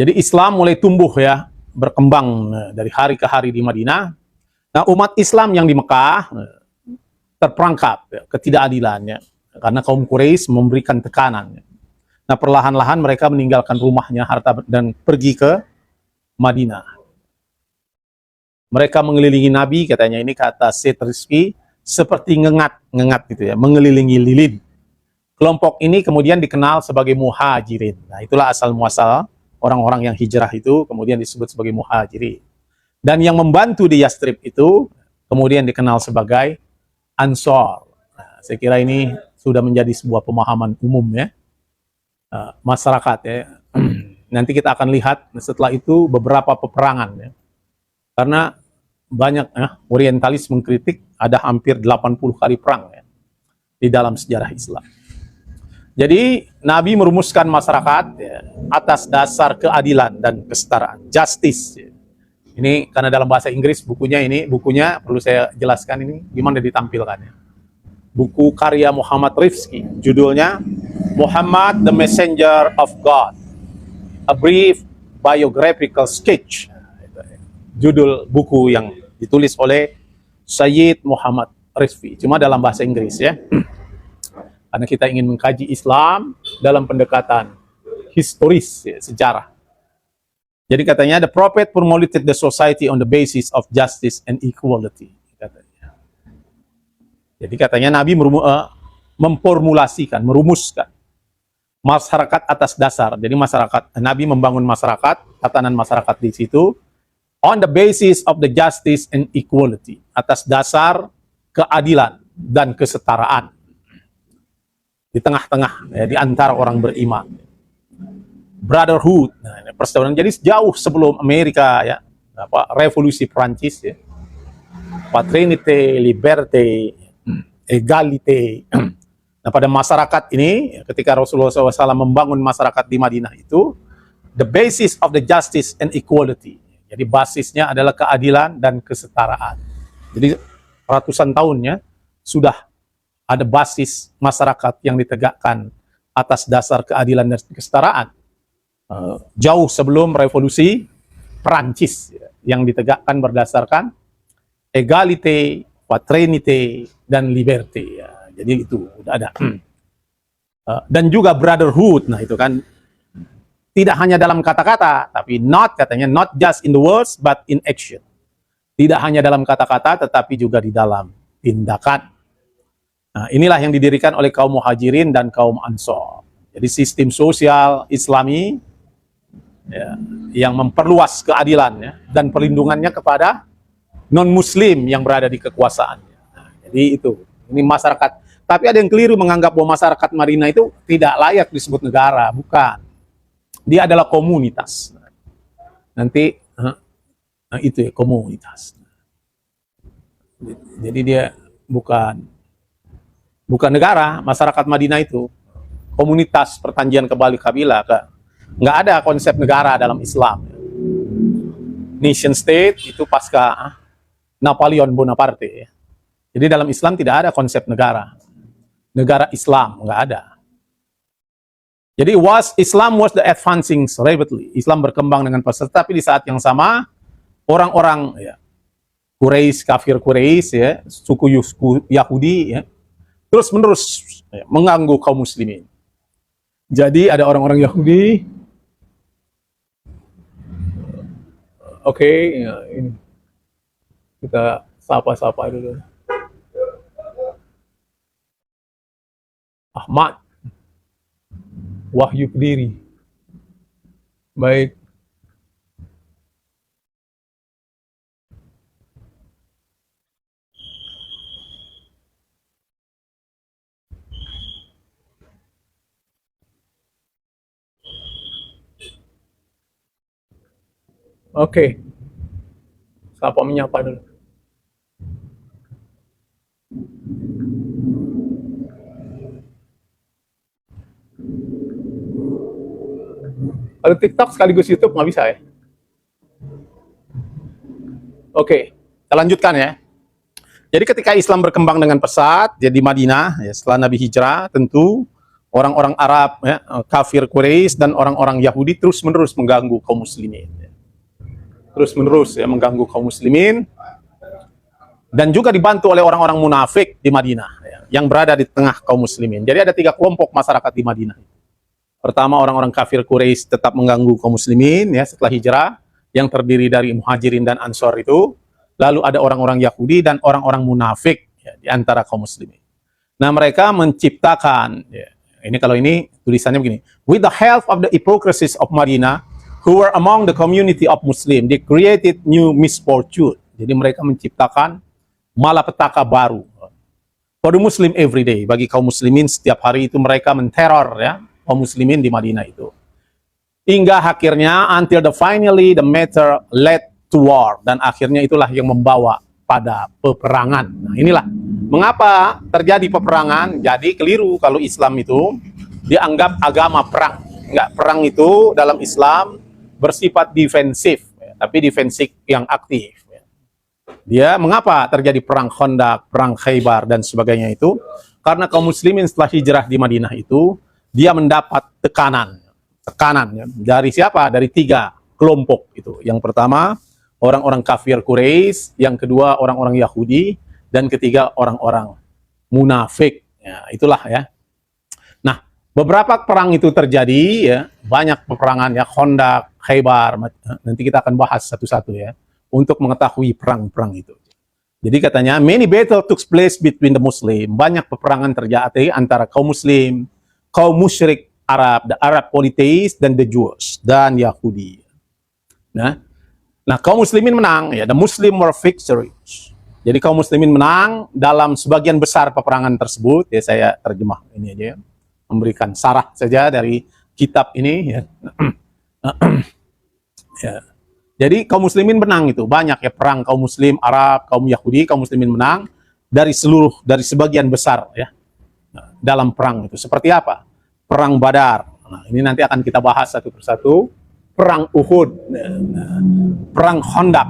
Jadi Islam mulai tumbuh ya, berkembang dari hari ke hari di Madinah. Nah, umat Islam yang di Mekah terperangkap ya, ketidakadilannya karena kaum Quraisy memberikan tekanan. Nah, perlahan-lahan mereka meninggalkan rumahnya, harta dan pergi ke Madinah. Mereka mengelilingi Nabi, katanya ini kata Syed Rizki, seperti ngengat gitu ya, mengelilingi lilin. Kelompok ini kemudian dikenal sebagai muhajirin. Nah, itulah asal muasal orang-orang yang hijrah itu kemudian disebut sebagai muhajirin. Dan yang membantu di Yastrib itu kemudian dikenal sebagai Ansor. Nah, saya kira ini sudah menjadi sebuah pemahaman umum ya, masyarakat ya. Nanti kita akan lihat setelah itu beberapa peperangan ya. Karena banyak orientalis mengkritik ada hampir 80 kali perang ya, di dalam sejarah Islam. Jadi Nabi merumuskan masyarakat ya, atas dasar keadilan dan kesetaraan, justice. Ya. Ini karena dalam bahasa Inggris bukunya perlu saya jelaskan ini gimana ditampilkannya. Buku karya Muhammad Rifki, judulnya Muhammad the Messenger of God, A Brief Biographical Sketch. Judul buku yang ditulis oleh Sayyid Muhammad Rifki, cuma dalam bahasa Inggris ya. Karena kita ingin mengkaji Islam dalam pendekatan historis, ya, sejarah. Jadi katanya, the Prophet promoted the society on the basis of justice and equality. Katanya. Jadi katanya Nabi memformulasikan, merumuskan masyarakat atas dasar. Jadi Nabi membangun masyarakat, tatanan masyarakat di situ, on the basis of the justice and equality. Atas dasar keadilan dan kesetaraan. Di tengah-tengah, ya, di antara orang beriman. Brotherhood, nah, ini persaudaraan. Jadi jauh sebelum Amerika, ya, revolusi Prancis, ya, fraternité, liberté, égalité. Nah, pada masyarakat ini, ketika Rasulullah SAW membangun masyarakat di Madinah itu, the basis of the justice and equality. Jadi basisnya adalah keadilan dan kesetaraan. Jadi ratusan tahunnya sudah ada basis masyarakat yang ditegakkan atas dasar keadilan dan kesetaraan. Jauh sebelum revolusi Perancis ya, yang ditegakkan berdasarkan égalité, fraternité, dan liberté. Ya. Jadi itu udah ada. Dan juga brotherhood. Nah itu kan tidak hanya dalam kata-kata, tapi katanya not just in the words but in action. Tidak hanya dalam kata-kata, tetapi juga di dalam tindakan. Nah, inilah yang didirikan oleh kaum muhajirin dan kaum ansor. Jadi sistem sosial Islami ya, yang memperluas keadilan ya, dan perlindungannya kepada non-muslim yang berada di kekuasaannya. Nah, jadi ini masyarakat. Tapi ada yang keliru menganggap bahwa masyarakat Madinah itu tidak layak disebut negara. Bukan. Dia adalah komunitas. Nanti itu ya, komunitas. Jadi dia bukan negara. Masyarakat Madinah itu komunitas pertanjian kembali kabilah. Nggak ada konsep negara dalam Islam. Nation state itu pasca Napoleon Bonaparte. Jadi dalam Islam tidak ada konsep negara. Negara Islam nggak ada. Jadi Islam was the advancing rapidly. Islam berkembang dengan pesat, tapi di saat yang sama orang-orang ya, Quraisy, kafir Quraisy ya, suku Yahudi ya, terus-menerus ya, mengganggu kaum muslimin. Jadi ada orang-orang Yahudi, oke, ya, ini kita sapa-sapa dulu. Ahmad Wahyu Kediri. Baik. Oke. Sapa menyapa dulu. Kalau TikTok sekaligus YouTube nggak bisa ya? Oke, kita lanjutkan ya. Jadi ketika Islam berkembang dengan pesat, jadi Madinah, ya, setelah Nabi hijrah, tentu orang-orang Arab, ya, kafir Quraisy dan orang-orang Yahudi terus-menerus mengganggu kaum muslimin. Terus-menerus ya mengganggu kaum muslimin, dan juga dibantu oleh orang-orang munafik di Madinah ya, yang berada di tengah kaum muslimin. Jadi ada 3 kelompok masyarakat di Madinah. Pertama, orang-orang kafir Quraisy tetap mengganggu kaum muslimin ya setelah hijrah, yang terdiri dari Muhajirin dan Ansor itu. Lalu ada orang-orang Yahudi dan orang-orang munafik ya, di antara kaum muslimin. Nah, mereka menciptakan ya, ini kalau ini tulisannya begini, with the help of the hypocrisies of Madinah who were among the community of Muslim, they created new misfortune. Jadi mereka menciptakan malapetaka baru for the Muslim every day. Bagi kaum muslimin setiap hari itu mereka menteror ya kaum muslimin di Madinah itu. Hingga akhirnya until finally the matter led to war, dan akhirnya itulah yang membawa pada peperangan. Nah, inilah mengapa terjadi peperangan. Jadi keliru kalau Islam itu dianggap agama perang. Enggak, perang itu dalam Islam bersifat defensif, ya, tapi defensif yang aktif. Ya. Dia mengapa terjadi perang Khandaq, perang Khaybar dan sebagainya itu? Karena kaum muslimin setelah hijrah di Madinah itu dia mendapat tekanan ya, dari siapa? Dari 3 kelompok itu. Yang pertama orang-orang kafir Quraisy, yang kedua orang-orang Yahudi, dan ketiga orang-orang munafik. Ya, itulah ya. Nah, beberapa perang itu terjadi ya, banyak peperangan ya, Khandaq, Khaybar. Nanti kita akan bahas satu-satu ya untuk mengetahui perang-perang itu. Jadi katanya many battle took place between the Muslim. Banyak peperangan terjadi antara kaum Muslim, kaum musyrik Arab, the Arab polytheists, dan the Jews dan Yahudi. Nah, kaum muslimin menang ya, the Muslim were victorious. Jadi kaum muslimin menang dalam sebagian besar peperangan tersebut. Ya, saya terjemah ini aja ya, memberikan sarah saja dari kitab ini ya. Ya. Jadi kaum muslimin menang itu banyak ya, perang kaum muslim Arab, kaum Yahudi, kaum muslimin menang dari sebagian besar ya. Nah, dalam perang itu seperti apa? Perang Badar. Nah, ini nanti akan kita bahas satu persatu. Perang Uhud, perang Khandaq,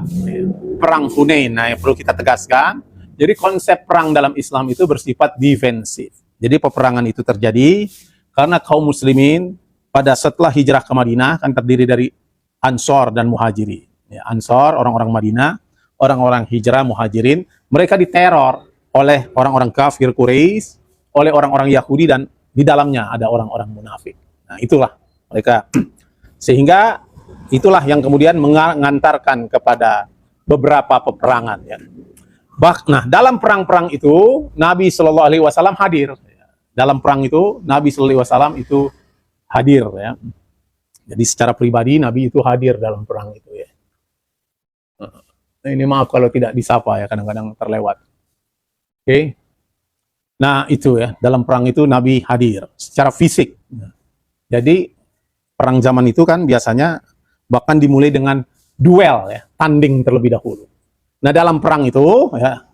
perang Hunain. Nah, yang perlu kita tegaskan, jadi konsep perang dalam Islam itu bersifat defensif. Jadi peperangan itu terjadi karena kaum muslimin pada setelah hijrah ke Madinah kan terdiri dari Ansor dan Muhajirin. Ya, Ansor, orang-orang Madinah, orang-orang hijrah Muhajirin, mereka diteror oleh orang-orang kafir Quraisy, oleh orang-orang Yahudi, dan di dalamnya ada orang-orang munafik. Nah, itulah mereka. Sehingga itulah yang kemudian mengantarkan kepada beberapa peperangan ya. Nah, dalam perang-perang itu Nabi Shallallahu Alaihi Wasallam hadir. Dalam perang itu Nabi Shallallahu Alaihi Wasallam itu hadir ya. Jadi secara pribadi Nabi itu hadir dalam perang itu ya. Ini maaf kalau tidak disapa ya, kadang-kadang terlewat. Oke. Nah, itu ya, dalam perang itu Nabi hadir secara fisik. Jadi perang zaman itu kan biasanya bahkan dimulai dengan duel ya, tanding terlebih dahulu. Nah, dalam perang itu ya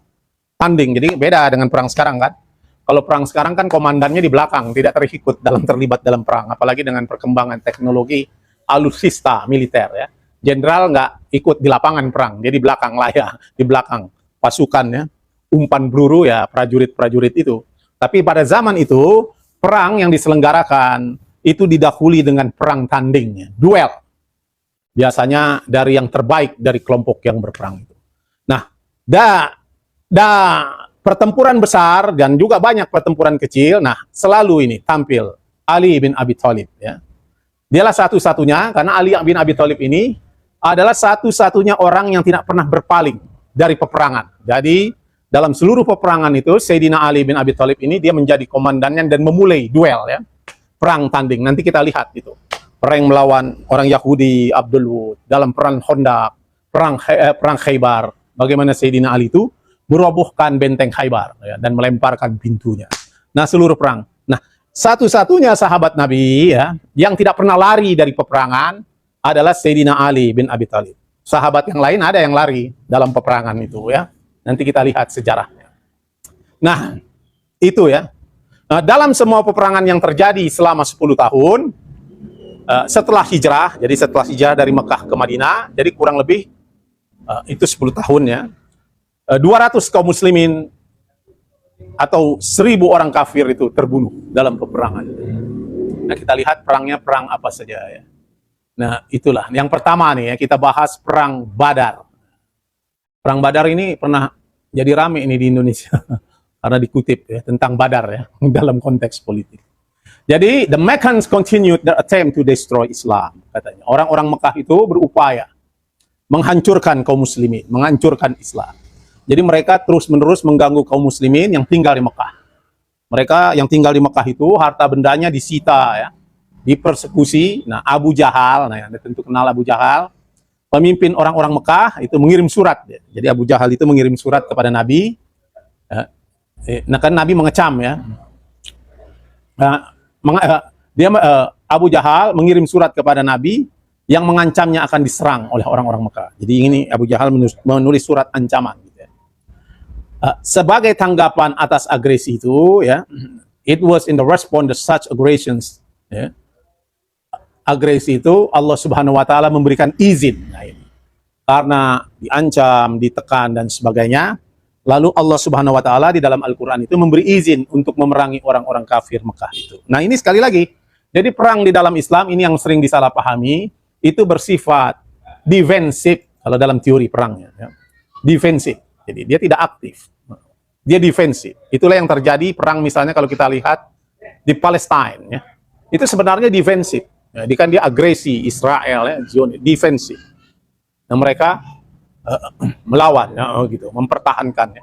tanding. Jadi beda dengan perang sekarang kan. Kalau perang sekarang kan komandannya di belakang, tidak terikut terlibat dalam perang, apalagi dengan perkembangan teknologi alutsista militer ya. Jenderal nggak ikut di lapangan perang, dia di belakang layar, di belakang pasukan ya, umpan peluru ya, prajurit-prajurit itu. Tapi pada zaman itu perang yang diselenggarakan itu didahului dengan perang tanding, duel. Biasanya dari yang terbaik dari kelompok yang berperang itu. Nah, pertempuran besar dan juga banyak pertempuran kecil. Nah, selalu ini tampil Ali bin Abi Thalib ya. Dialah satu-satunya, karena Ali bin Abi Thalib ini adalah satu-satunya orang yang tidak pernah berpaling dari peperangan. Jadi, dalam seluruh peperangan itu Sayyidina Ali bin Abi Thalib ini dia menjadi komandannya dan memulai duel ya. Perang tanding, nanti kita lihat itu. Perang melawan orang Yahudi, Abdul Wud, dalam perang Khandaq, perang Khaybar, bagaimana Sayyidina Ali itu merobohkan benteng Khaybar ya, dan melemparkan pintunya. Nah, seluruh perang. Nah, satu-satunya sahabat Nabi ya yang tidak pernah lari dari peperangan adalah Sayyidina Ali bin Abi Thalib. Sahabat yang lain ada yang lari dalam peperangan itu ya. Nanti kita lihat sejarahnya. Nah, itu ya. Nah, dalam semua peperangan yang terjadi selama 10 tahun setelah hijrah, jadi setelah hijrah dari Mekah ke Madinah, jadi kurang lebih itu 10 tahun ya, 200 kaum muslimin atau 1.000 orang kafir itu terbunuh dalam peperangan. Nah, kita lihat perangnya perang apa saja ya. Nah, itulah. Yang pertama nih ya, kita bahas perang Badar. Perang Badar ini pernah jadi rame ini di Indonesia karena dikutip ya tentang Badar ya dalam konteks politik. Jadi, the Meccans continued their attempt to destroy Islam, katanya. Orang-orang Mekah itu berupaya menghancurkan kaum muslimin, menghancurkan Islam. Jadi mereka terus-menerus mengganggu kaum muslimin yang tinggal di Mekah. Mereka yang tinggal di Mekah itu harta bendanya disita ya, dipersekusi. Nah, Abu Jahal, nah Anda tentu kenal Abu Jahal, pemimpin orang-orang Mekah itu mengirim surat. Ya. Jadi Abu Jahal itu mengirim surat kepada Nabi. Nah kan Nabi mengecam ya. Abu Jahal mengirim surat kepada Nabi yang mengancamnya akan diserang oleh orang-orang Mekah. Jadi ini Abu Jahal menulis surat ancaman. Gitu ya. Sebagai tanggapan atas agresi itu, ya, it was in the response to such aggressions. Ya. Agresi itu Allah Subhanahu Wa Taala memberikan izin. Nah, ini. Karena diancam, ditekan dan sebagainya. Lalu Allah Subhanahu Wa Taala di dalam Al-Quran itu memberi izin untuk memerangi orang-orang kafir Mekah itu. Nah ini sekali lagi, jadi perang di dalam Islam ini yang sering disalahpahami, itu bersifat defensif kalau dalam teori perangnya. Ya. Defensif, jadi dia tidak aktif. Dia defensif. Itulah yang terjadi perang misalnya kalau kita lihat di Palestina. Ya. Itu sebenarnya defensif. Jadi kan dia agresi Israel, ya, defensif. Nah mereka melawan, ya, gitu, mempertahankan ya,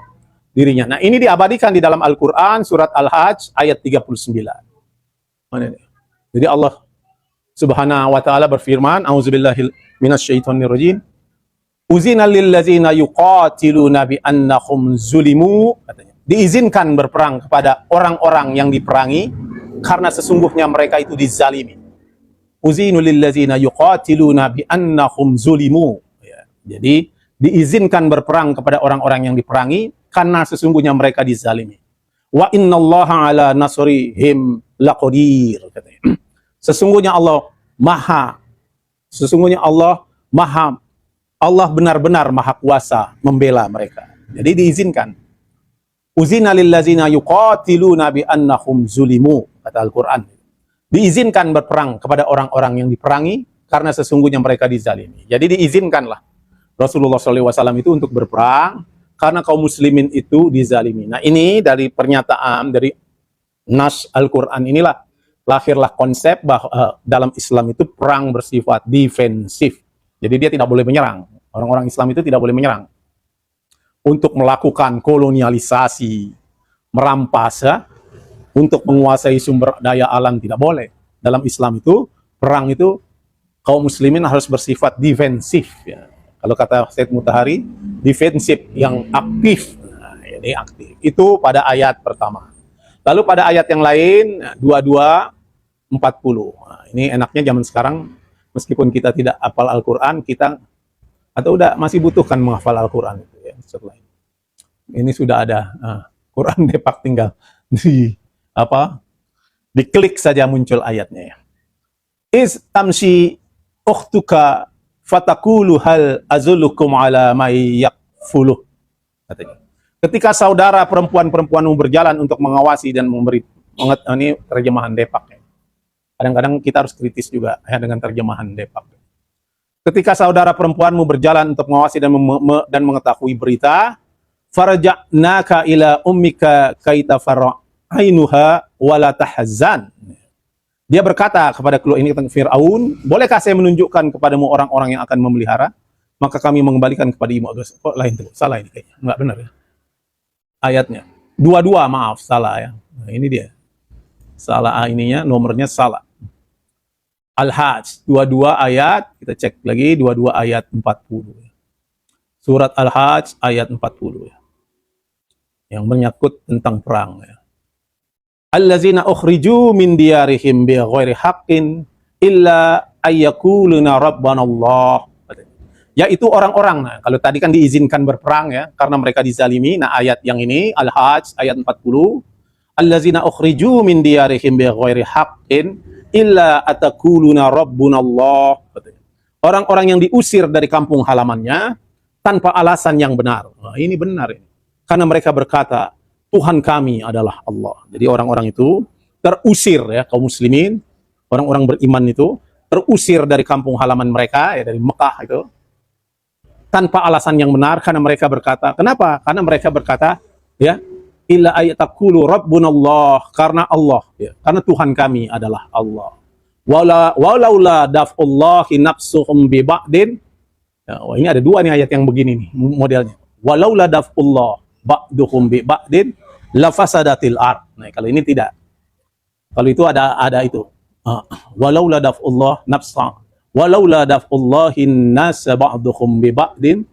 dirinya. Nah ini diabadikan di dalam Al-Quran surat Al-Hajj ayat 39. Mana ini? Jadi Allah Subhanahu Wa Taala berfirman, A'udzubillahi minasyaitonirrajim. Uzina lillazina yuqatiluna bi annahum zulimu, katanya. Diizinkan berperang kepada orang-orang yang diperangi karena sesungguhnya mereka itu dizalimi. Uzinu lillazina yuqatiluna bi annahum zulimu. Ya, jadi diizinkan berperang kepada orang-orang yang diperangi karena sesungguhnya mereka dizalimi. Wa innallaha ala nasrihim laqadir, katanya. Sesungguhnya Allah benar-benar maha kuasa membela mereka. Jadi diizinkan. Uzina lillazina yuqatiluna bi annahum zulimu, kata Al-Qur'an. Diizinkan berperang kepada orang-orang yang diperangi karena sesungguhnya mereka dizalimi. Jadi diizinkanlah Rasulullah SAW itu untuk berperang karena kaum muslimin itu dizalimi. Nah ini dari pernyataan dari Nas Al-Quran inilah lahirlah konsep bahwa dalam Islam itu perang bersifat defensif. Jadi dia tidak boleh menyerang. Orang-orang Islam itu tidak boleh menyerang. Untuk melakukan kolonialisasi, merampas, ya, untuk menguasai sumber daya alam tidak boleh. Dalam Islam itu perang itu kaum muslimin harus bersifat defensif. Ya. Kalau kata Said Mutahari, defensif yang aktif. Nah, ini aktif. Itu pada ayat pertama. Lalu pada ayat yang lain, 22:40. Nah, ini enaknya zaman sekarang, meskipun kita tidak hafal Al-Quran, kita atau masih butuhkan menghafal Al-Quran. Ya, setelah ini. Ini sudah ada Quran Depak, tinggal diklik saja muncul ayatnya. Ya. Is tamshi ukhtuka fatakulu hal azulukum ala may yakfuluh, katanya. Ketika saudara perempuanmu berjalan untuk mengawasi dan memberi, ini terjemahan Depak. Ya. Kadang-kadang kita harus kritis juga ya, dengan terjemahan Depak. Ketika saudara perempuanmu berjalan untuk mengawasi dan mengetahui berita, farja'naka ila ummika kaita fara'ainuha wala tahzan. Dia berkata kepada keluarga ini, Fir'aun, bolehkah saya menunjukkan kepadamu orang-orang yang akan memelihara? Maka kami mengembalikan kepada ibu. Kok lain tuh? Salah ini kayaknya. Enggak benar ya. Ayatnya. 22, maaf. Salah ya. Nah, ini dia. Salah ininya, nomornya salah. Al-Hajj. 22 ayat. Kita cek lagi. 22 ayat 40. Surat Al-Hajj ayat 40. Yang menyangkut tentang perang ya. Allazina ukhriju min diyarihim bighairi haqqin illa ayyaquluna rabbanallah. Yaitu orang-orang, nah kalau tadi kan diizinkan berperang ya karena mereka dizalimi. Nah ayat yang ini Al-Hajj ayat 40, allazina ukhriju min diyarihim bighairi haqqin illa ataquluna rabbunallah. Orang-orang yang diusir dari kampung halamannya tanpa alasan yang benar. Nah, ini benar ini. Karena mereka berkata, Tuhan kami adalah Allah. Jadi orang-orang itu terusir ya, kaum muslimin, orang-orang beriman itu terusir dari kampung halaman mereka ya, dari Mekah itu tanpa alasan yang benar, karena mereka berkata, kenapa? Karena mereka berkata ya, illa ayatakulu rabbunallah, karena Allah ya, karena Tuhan kami adalah Allah. Walaula daf'ullahi nafsuhum bi ba'din. Ya, wah, ini ada dua nih ayat yang begini nih modelnya. Walaula daf'ullah ba'duhum bi ba'din lafasadatil ard. Nah, kalau ini tidak. Kalau itu ada itu. Walaula daf'ullah nafsa. Walaula daf'ullahin nas ba'duhum bi ba'din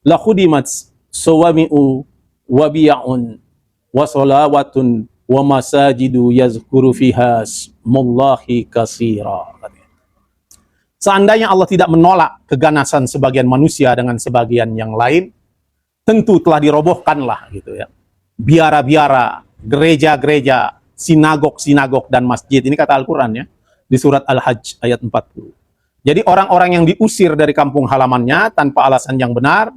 la khudimat sawami'u wa bi'un wa salawatun wa masajidu yazkuru fiha smullahi katsira. Seandainya Allah tidak menolak keganasan sebagian manusia dengan sebagian yang lain, tentu telah dirobohkanlah gitu ya. Biara-biara, gereja-gereja, sinagog-sinagog dan masjid. Ini kata Al-Qur'an ya, di surat Al-Hajj ayat 40. Jadi orang-orang yang diusir dari kampung halamannya tanpa alasan yang benar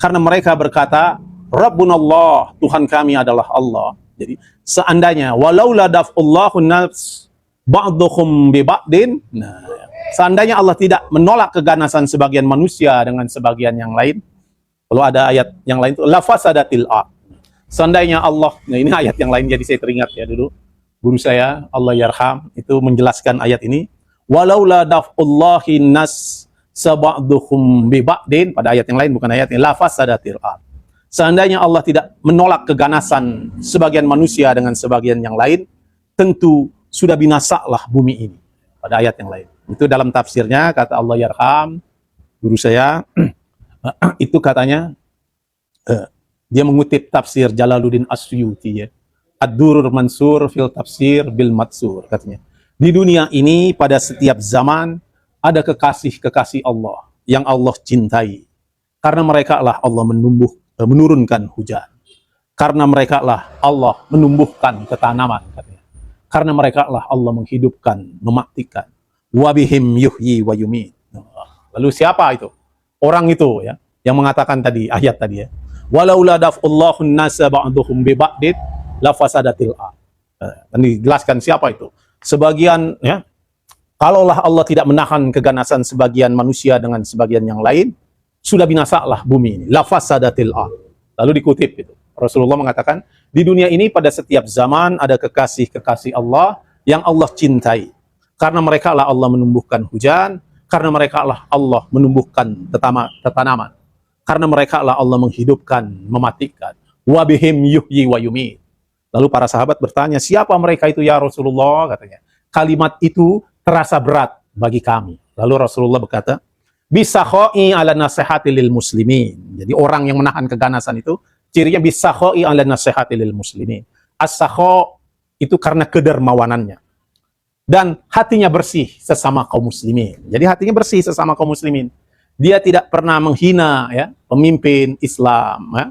karena mereka berkata, Rabbunallah, Tuhan kami adalah Allah. Jadi seandainya walaula daf'ullahu nafs ba'duhum bi ba'din, nah, seandainya Allah tidak menolak keganasan sebagian manusia dengan sebagian yang lain, kalau ada ayat yang lain itu lafasadatil ard. Seandainya Allah, nah ini ayat yang lain jadi saya teringat ya dulu. Guru saya, Allah yarham, itu menjelaskan ayat ini. Walaula daf'ullahi nas sab'duhum bi ba'din, pada ayat yang lain bukan ayat ini, lafasadatil ard. Seandainya Allah tidak menolak keganasan sebagian manusia dengan sebagian yang lain, tentu sudah binasalah bumi ini. Pada ayat yang lain. Itu dalam tafsirnya, kata Allah yarham, guru saya, itu katanya, dia mengutip tafsir Jalaluddin As-Suyuti ya. Ad-Durrul Mansur fil tafsir bil matsur, katanya. Di dunia ini pada setiap zaman ada kekasih-kekasih Allah yang Allah cintai. Karena mereka lah Allah menurunkan hujan. Karena mereka lah Allah menumbuhkan ketanaman, katanya. Karena mereka lah Allah menghidupkan, mematikan. Wabihim yuhyi wa yumit. Lalu siapa itu? Orang itu ya, yang mengatakan tadi, ayat tadi ya. Walaula daf'ullahun nasa ba'duhum bi ba'did lafasadatil ard. Dan dijelaskan siapa itu. Sebagian ya, kalaulah Allah tidak menahan keganasan sebagian manusia dengan sebagian yang lain, sudah binasalah bumi ini. Lafasadatil ard. Lalu dikutip itu. Rasulullah mengatakan, di dunia ini pada setiap zaman ada kekasih-kekasih Allah yang Allah cintai. Karena mereka lah Allah menumbuhkan hujan, karena mereka lah Allah menumbuhkan tanaman. Karena mereka lah Allah menghidupkan, mematikan. Wabihim yuhyi wa yumit. Lalu para sahabat bertanya, siapa mereka itu ya Rasulullah? Katanya. Kalimat itu terasa berat bagi kami. Lalu Rasulullah berkata, bisakhoi ala nasihati lil muslimin. Jadi orang yang menahan keganasan itu, cirinya bisakhoi ala nasihati lil muslimin. As-sakho itu karena kedermawanannya. Dan hatinya bersih sesama kaum muslimin. Jadi hatinya bersih sesama kaum muslimin. Dia tidak pernah menghina ya, pemimpin Islam ya,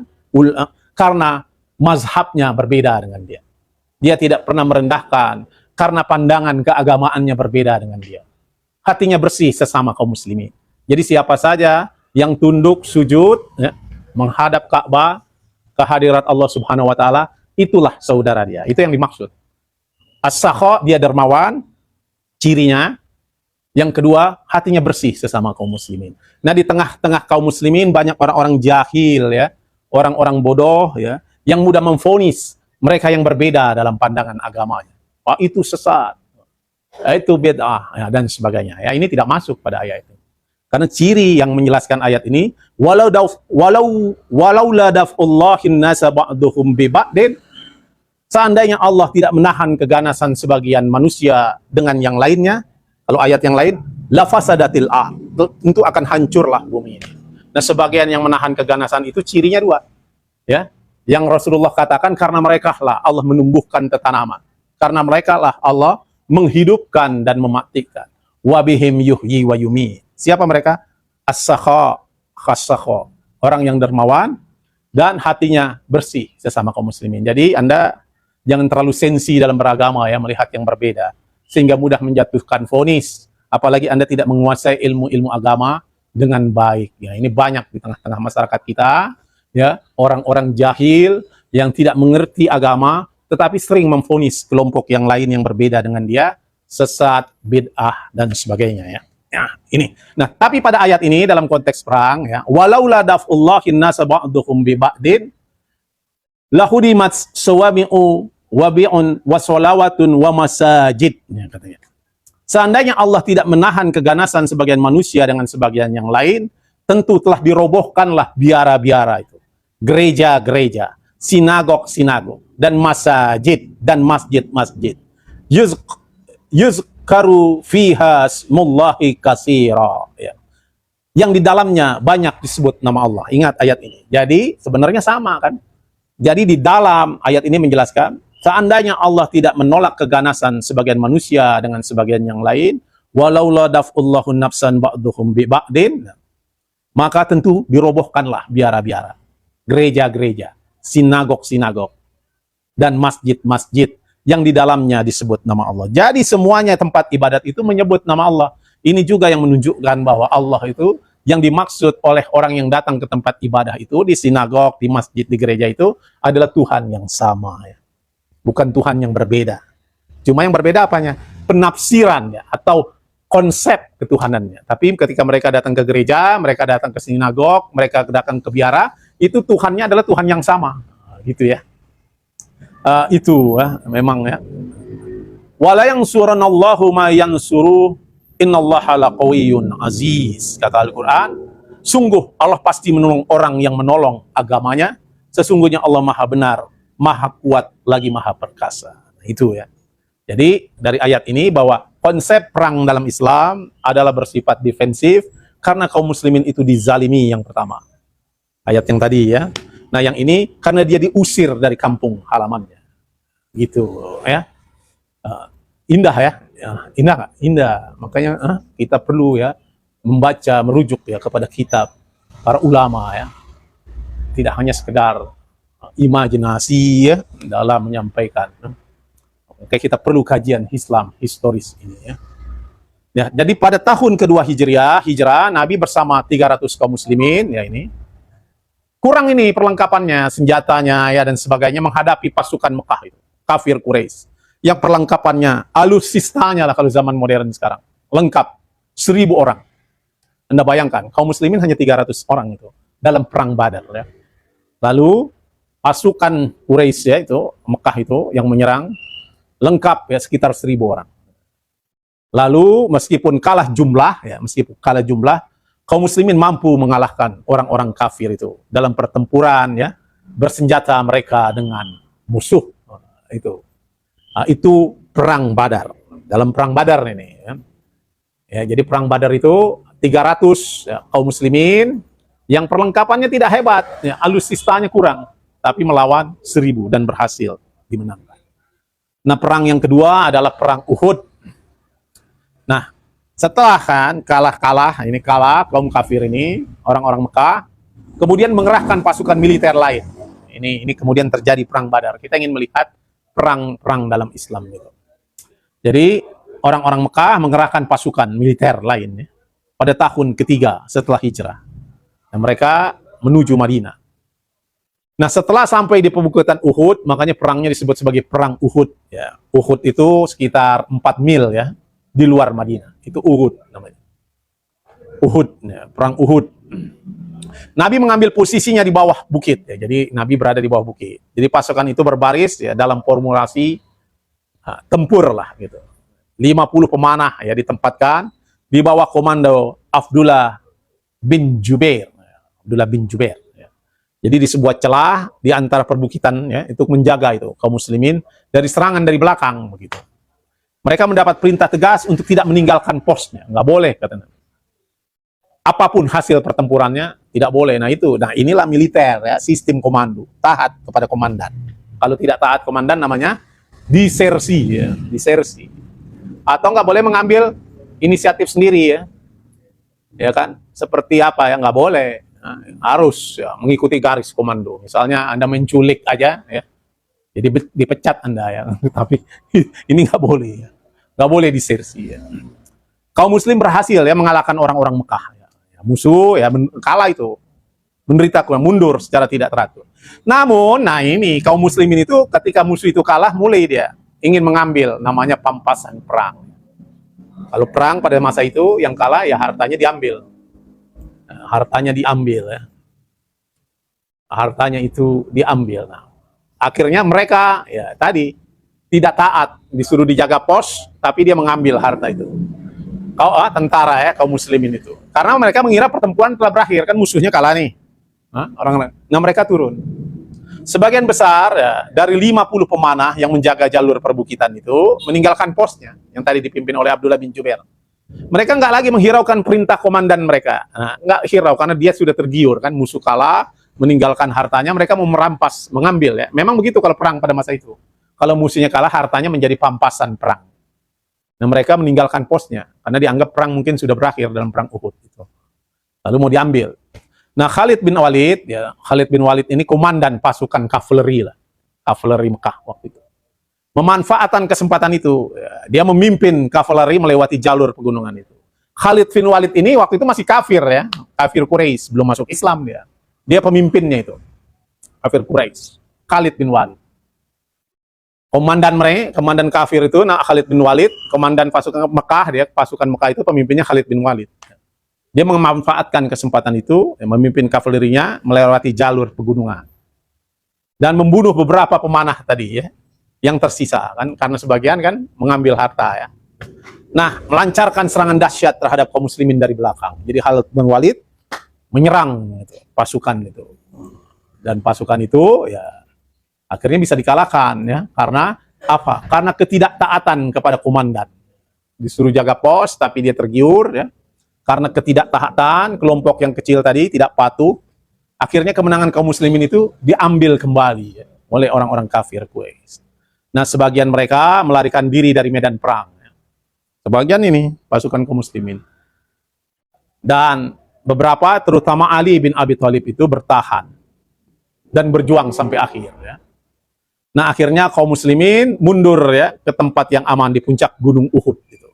karena mazhabnya berbeda dengan dia. Dia tidak pernah merendahkan karena pandangan keagamaannya berbeda dengan dia. Hatinya bersih sesama kaum muslimin. Jadi siapa saja yang tunduk sujud ya, menghadap Ka'bah, kehadirat Allah Subhanahu wa taala, itulah saudara dia. Itu yang dimaksud. As-sakha, dia dermawan, cirinya. Yang kedua, hatinya bersih sesama kaum muslimin. Nah, di tengah-tengah kaum muslimin banyak orang-orang jahil ya, orang-orang bodoh ya, yang mudah memvonis mereka yang berbeda dalam pandangan agamanya. Wah, itu sesat. Itu bid'ah ya, dan sebagainya. Ya, ini tidak masuk pada ayat itu. Karena ciri yang menjelaskan ayat ini, walau la daf'ullahin nasa ba'duhum bi ba'din, seandainya Allah tidak menahan keganasan sebagian manusia dengan yang lainnya, kalau ayat yang lain, lafasadatil ard, tentu akan hancurlah bumi ini. Nah, sebagian yang menahan keganasan itu cirinya dua. Ya, yang Rasulullah katakan karena mereka lah Allah menumbuhkan tanaman. Karena mereka lah Allah menghidupkan dan mematikan. Wabihim yuhyi wa yumit. Siapa mereka? As-sakha, khas-sakha. Orang yang dermawan dan hatinya bersih sesama kaum muslimin. Jadi Anda jangan terlalu sensi dalam beragama ya, melihat yang berbeda. Sehingga mudah menjatuhkan vonis. Apalagi Anda tidak menguasai ilmu-ilmu agama dengan baik. Ya, ini banyak di tengah-tengah masyarakat kita, ya, orang-orang jahil yang tidak mengerti agama, tetapi sering memvonis kelompok yang lain yang berbeda dengan dia, sesat, bid'ah, dan sebagainya ya. Ya, ini. Nah, tapi pada ayat ini dalam konteks perang ya, walaula daf'ullahin nasa ba'duhum bi ba'din lahudimat sawami'u wa bi'un wa sholawatun wa masajid ya, katanya. Seandainya Allah tidak menahan keganasan sebagian manusia dengan sebagian yang lain, tentu telah dirobohkanlah biara-biara itu. Gereja-gereja, sinagog-sinagog, dan masjid-masjid. Yuzkaru fiha smullahi katsira ya. Yang di dalamnya banyak disebut nama Allah. Ingat ayat ini. Jadi sebenarnya sama kan? Jadi di dalam ayat ini menjelaskan, seandainya Allah tidak menolak keganasan sebagian manusia dengan sebagian yang lain, walau la daf'ullahu nafsan ba'duhum bi ba'din, maka tentu dirobohkanlah biara-biara, gereja-gereja, sinagog-sinagog, dan masjid-masjid yang di dalamnya disebut nama Allah. Jadi semuanya tempat ibadat itu menyebut nama Allah. Ini juga yang menunjukkan bahwa Allah itu yang dimaksud oleh orang yang datang ke tempat ibadah itu, di sinagog, di masjid, di gereja itu adalah Tuhan yang sama ya. Bukan Tuhan yang berbeda. Cuma yang berbeda apanya? Penafsiran ya, atau konsep ketuhanannya. Tapi ketika mereka datang ke gereja, mereka datang ke sinagog, mereka datang ke biara, itu Tuhannya adalah Tuhan yang sama. Gitu ya. Itu memang ya. Wala yansuranallahu ma yansuru innallaha laqawiyyun aziz. Kata Al-Qur'an, sungguh Allah pasti menolong orang yang menolong agamanya. Sesungguhnya Allah Maha benar, Maha kuat, lagi Maha perkasa. Itu ya. Jadi dari ayat ini bahwa konsep perang dalam Islam adalah bersifat defensif karena kaum muslimin itu dizalimi yang pertama. Ayat yang tadi ya. Nah yang ini karena dia diusir dari kampung halamannya. Gitu ya. Indah ya. Indah gak? Indah. Makanya kita perlu ya membaca, merujuk ya kepada kitab para ulama ya. Tidak hanya sekedar imajinasi ya dalam menyampaikan. Oke, kita perlu kajian Islam historis ini ya. Ya, jadi pada tahun kedua hijrah Nabi bersama 300 kaum muslimin ya ini. Kurang ini perlengkapannya, senjatanya ya dan sebagainya menghadapi pasukan Mekah itu, kafir Quraisy. Yang perlengkapannya, alutsistanya lah kalau zaman modern sekarang. Lengkap, 1000 orang. Anda bayangkan, kaum muslimin hanya 300 orang itu dalam perang Badar ya. Lalu pasukan Quraisy ya itu, Mekah itu yang menyerang lengkap ya sekitar 1000 orang. Lalu meskipun kalah jumlah, kaum muslimin mampu mengalahkan orang-orang kafir itu dalam pertempuran ya, bersenjata mereka dengan musuh itu. Nah, itu perang Badar. Dalam perang Badar ini ya. Ya, jadi perang Badar itu 300 ya, kaum muslimin yang perlengkapannya tidak hebat, ya, alutsistanya kurang, tapi melawan 1000 dan berhasil dimenangkan. Nah, perang yang kedua adalah perang Uhud. Nah, setelah kan kalah kaum kafir ini, orang-orang Mekah, kemudian mengerahkan pasukan militer lain. Ini kemudian terjadi perang Badar. Kita ingin melihat perang dalam Islam gitu. Jadi orang-orang Mekah mengerahkan pasukan militer lain ya, pada tahun ketiga setelah hijrah. Dan mereka menuju Madinah. Nah, setelah sampai di pembukutan Uhud, makanya perangnya disebut sebagai perang Uhud ya. Uhud itu sekitar 4 mil ya di luar Madinah. Itu Uhud namanya. Uhud, ya, perang Uhud. Nabi mengambil posisinya di bawah bukit ya. Jadi Nabi berada di bawah bukit. Jadi pasukan itu berbaris ya dalam formulasi tempur lah gitu. 50 pemanah ya ditempatkan di bawah komando Abdullah bin Jubair. Abdullah bin Jubair ya. Jadi di sebuah celah di antara perbukitan ya, itu menjaga itu kaum muslimin dari serangan dari belakang begitu. Mereka mendapat perintah tegas untuk tidak meninggalkan posnya, nggak boleh katanya. Apapun hasil pertempurannya tidak boleh. Nah inilah militer ya, sistem komando, taat kepada komandan. Kalau tidak taat komandan namanya disersi ya, disersi. Atau nggak boleh mengambil inisiatif sendiri ya, ya kan? Seperti apa ya, nggak boleh. Nah, harus ya, mengikuti garis komando. Misalnya Anda menculik aja ya, jadi dipecat Anda ya. Tapi ini nggak boleh ya. Nggak boleh disersi ya. Kaum muslim berhasil ya mengalahkan orang-orang Mekah ya. Musuh ya kalah itu, menderita kurang, mundur secara tidak teratur. Namun, nah ini kaum muslimin itu ketika musuh itu kalah, mulai dia ingin mengambil, namanya pampasan perang. Kalau perang pada masa itu yang kalah ya hartanya diambil. Nah, hartanya diambil ya. Hartanya itu diambil. Nah, akhirnya mereka ya tadi tidak taat, disuruh dijaga pos, tapi dia mengambil harta itu. Tentara ya, kaum muslimin itu. Karena mereka mengira pertempuran telah berakhir, kan musuhnya kalah nih. Nah, mereka turun. Sebagian besar ya, dari 50 pemanah yang menjaga jalur perbukitan itu meninggalkan posnya yang tadi dipimpin oleh Abdullah bin Jubair. Mereka nggak lagi menghiraukan perintah komandan mereka. Nah, nggak hirau karena dia sudah tergiur kan, musuh kalah, meninggalkan hartanya, mereka mau merampas, mengambil ya. Memang begitu kalau perang pada masa itu. Kalau musuhnya kalah, hartanya menjadi pampasan perang. Nah, mereka meninggalkan posnya karena dianggap perang mungkin sudah berakhir dalam perang Uhud itu. Lalu mau diambil. Nah, Khalid bin Walid ini komandan pasukan kavaleri lah. Kavaleri Mekah waktu itu. Memanfaatkan kesempatan itu, ya, dia memimpin kavaleri melewati jalur pegunungan itu. Khalid bin Walid ini waktu itu masih kafir ya, kafir Quraisy, belum masuk Islam dia. Dia pemimpinnya itu. Kafir Quraisy. Khalid bin Walid. Komandan kafir itu, nah Khalid bin Walid, komandan pasukan Mekah, dia pasukan Mekah itu pemimpinnya Khalid bin Walid. Dia memanfaatkan kesempatan itu, memimpin kavalerinya melewati jalur pegunungan dan membunuh beberapa pemanah tadi ya, yang tersisa kan, karena sebagian kan mengambil harta ya. Nah, melancarkan serangan dahsyat terhadap kaum muslimin dari belakang. Jadi Khalid bin Walid menyerang gitu, pasukan itu, dan pasukan itu ya akhirnya bisa dikalahkan ya, karena apa? Karena ketidaktaatan kepada komandan. Disuruh jaga pos tapi dia tergiur ya. Karena ketidaktaatan, kelompok yang kecil tadi tidak patuh, akhirnya kemenangan kaum muslimin itu diambil kembali ya, oleh orang-orang kafir Quraisy. Nah, sebagian mereka melarikan diri dari medan perang. Ya. Sebagian ini pasukan kaum muslimin. Dan beberapa, terutama Ali bin Abi Thalib itu bertahan dan berjuang sampai akhir. Ya. Nah, akhirnya kaum muslimin mundur ya ke tempat yang aman di puncak Gunung Uhud. Gitu.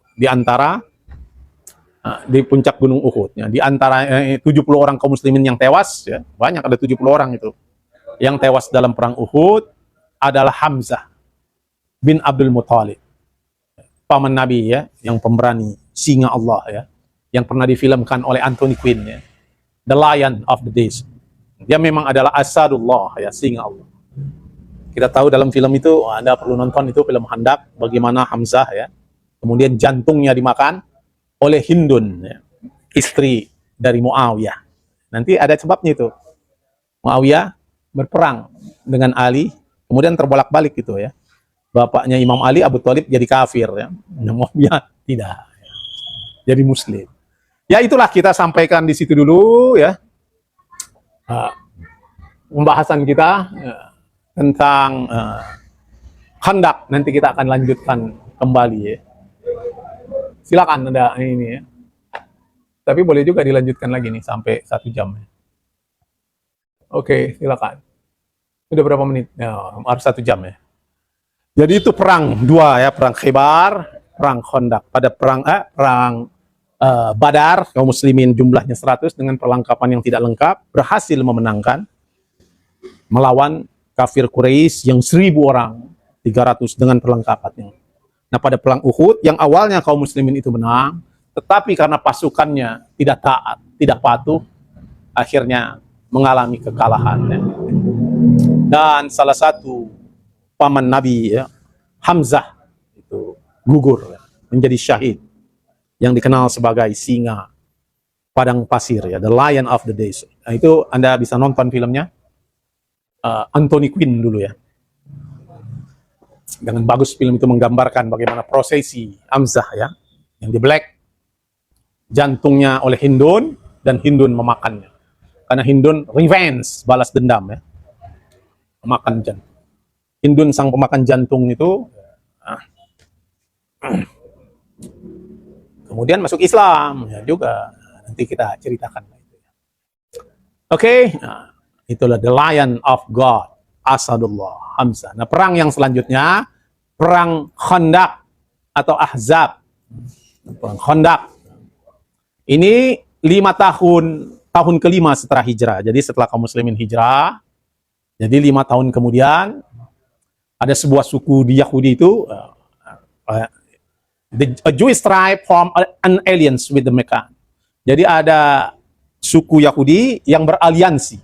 Di puncak Gunung Uhud. Ya. Di antara 70 orang kaum muslimin yang tewas, ya, banyak ada 70 orang itu. Yang tewas dalam perang Uhud adalah Hamzah bin Abdul Muthalib. Paman Nabi ya, yang pemberani, singa Allah ya, yang pernah difilmkan oleh Anthony Quinn ya. The Lion of the Days. Dia memang adalah Asadullah ya, singa Allah. Kita tahu dalam film itu, Anda perlu nonton itu film Handaq, bagaimana Hamzah ya, kemudian jantungnya dimakan oleh Hindun, ya, istri dari Muawiyah. Nanti ada sebabnya itu. Muawiyah berperang dengan Ali, kemudian terbolak-balik gitu ya. Bapaknya Imam Ali, Abu Thalib, jadi kafir ya. Muawiyah tidak. Jadi Muslim. Ya itulah, kita sampaikan di situ dulu ya. Pembahasan kita tentang Khandaq. Nanti kita akan lanjutkan kembali ya. Silakan Anda ini ya. Tapi boleh juga dilanjutkan lagi nih sampai 1 jam. Oke, silakan. Sudah berapa menit? Ya, harus 1 jam ya. Jadi itu perang 2 ya, perang Khaybar, perang Khandaq. Pada perang Badar, kaum muslimin jumlahnya 100 dengan perlengkapan yang tidak lengkap, berhasil memenangkan melawan kafir Quraisy yang 1000 orang, 300 dengan perlengkapannya. Nah, pada perang Uhud, yang awalnya kaum muslimin itu menang, tetapi karena pasukannya tidak taat, tidak patuh, akhirnya mengalami kekalahan. Ya. Dan salah satu paman Nabi, ya, Hamzah, itu gugur, ya, menjadi syahid, yang dikenal sebagai singa padang pasir, ya, The Lion of the Days. Nah, itu Anda bisa nonton filmnya, Anthony Quinn dulu ya. Dengan bagus film itu menggambarkan bagaimana prosesi Hamzah ya, yang di black, jantungnya oleh Hindun dan Hindun memakannya. Karena Hindun revenge, balas dendam ya, memakan jantung. Hindun sang pemakan jantung itu kemudian masuk Islam ya juga. Nanti kita ceritakan. Oke, nah, itulah the Lion of God, Asadullah, Hamzah. Nah, perang yang selanjutnya, perang Khandaq atau Ahzab. Perang Khandaq. Ini 5 tahun ke-5 setelah hijrah. Jadi setelah kaum muslimin hijrah, Jadi 5 tahun kemudian ada sebuah suku di Yahudi itu, a Jewish tribe form an alliance with the Mecca. Jadi ada suku Yahudi yang beraliansi,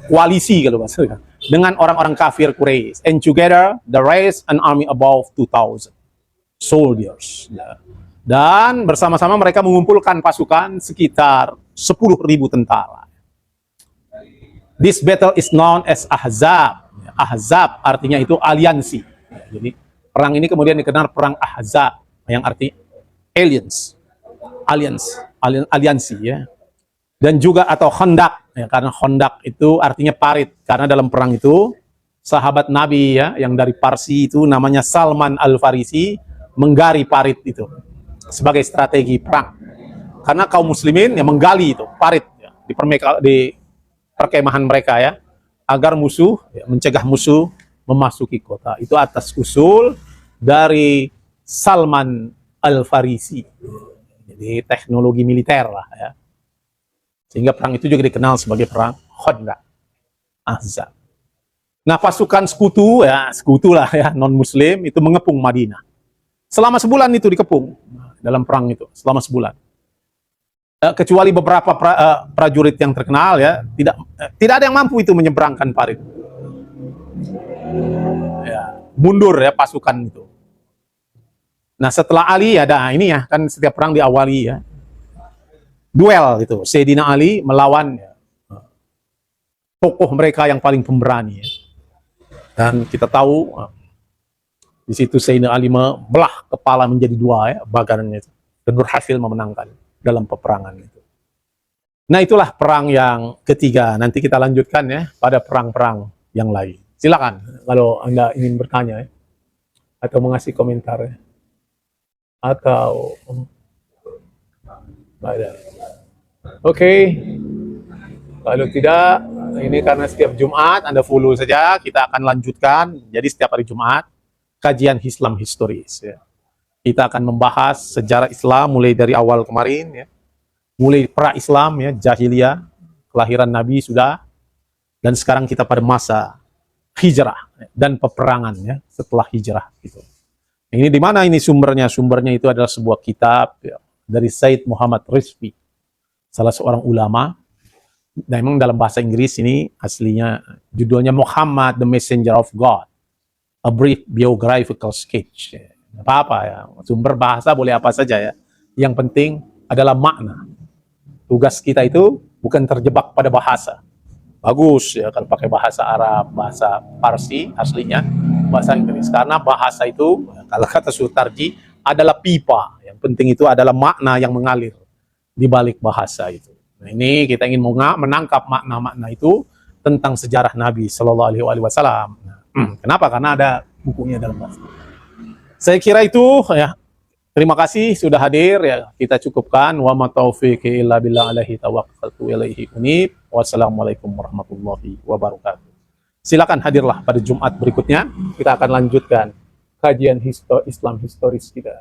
koalisi kalau bahasa, dengan orang-orang kafir Quraisy. And together they raised an army above 2,000 soldiers. Dan bersama-sama mereka mengumpulkan pasukan sekitar 10.000 tentara. This battle is known as Ahzab. Ahzab artinya itu aliansi. Jadi perang ini kemudian dikenal perang Ahzab yang arti aliansi ya. Dan juga atau Khandaq ya, karena Khandaq itu artinya parit, karena dalam perang itu sahabat Nabi ya yang dari Parsi itu namanya Salman Al-Farisi menggali parit itu sebagai strategi perang. Karena kaum muslimin yang menggali itu parit ya, di perkemahan mereka ya, agar musuh ya, mencegah musuh memasuki kota. Itu atas usul dari Salman Al-Farisi. Jadi teknologi militer lah ya. Sehingga perang itu juga dikenal sebagai perang Khandaq, Ahzab. Nah, pasukan sekutu lah ya, non-muslim itu mengepung Madinah. Selama sebulan itu dikepung dalam perang itu, selama sebulan. Kecuali beberapa prajurit yang terkenal ya, tidak ada yang mampu itu menyeberangkan parit. Ya, mundur ya pasukan itu. Nah, setelah Ali ada ini ya, kan setiap perang diawali ya duel gitu. Sayyidina Ali melawan ya, tokoh mereka yang paling pemberani ya. Dan kita tahu di situ Sayyidina Ali membelah kepala menjadi 2 ya, bagannya itu, dan berhasil memenangkan dalam peperangan itu. Nah, itulah perang yang ketiga. Nanti kita lanjutkan ya pada perang-perang yang lain. Silakan kalau Anda ingin bertanya ya, atau mengasih komentar ya. Atau ada. Oke. Kalau tidak, ini karena setiap Jumat Anda follow saja, kita akan lanjutkan. Jadi setiap hari Jumat kajian Islam historis ya. Kita akan membahas sejarah Islam mulai dari awal kemarin ya. Mulai pra-Islam ya, jahiliyah, kelahiran Nabi sudah, dan sekarang kita pada masa hijrah ya, dan peperangan ya setelah hijrah gitu. Ini di mana ini sumbernya? Sumbernya itu adalah sebuah kitab ya, dari Said Muhammad Rizvi, salah seorang ulama. Dan memang dalam bahasa Inggris ini aslinya judulnya Muhammad the Messenger of God, a brief biographical sketch. Apa-apa ya, sumber bahasa boleh apa saja ya. Yang penting adalah makna. Tugas kita itu bukan terjebak pada bahasa. Bagus ya kalau pakai bahasa Arab, bahasa Parsi aslinya, bahasa Inggris. Karena bahasa itu, kalau kata Sutarji, adalah pipa. Yang penting itu adalah makna yang mengalir di balik bahasa itu. Nah, ini kita ingin menangkap makna-makna itu tentang sejarah Nabi Shallallahu Alaihi Wasallam. Kenapa? Karena ada bukunya dalam bahasa. Saya kira itu ya. Terima kasih sudah hadir ya. Kita cukupkan. Wa ma taufiqi illa billah alaihi tawakkaltu ilaihi unib. Wassalamualaikum warahmatullahi wabarakatuh. Silakan hadirlah pada Jumat berikutnya. Kita akan lanjutkan kajian Islam historis kita.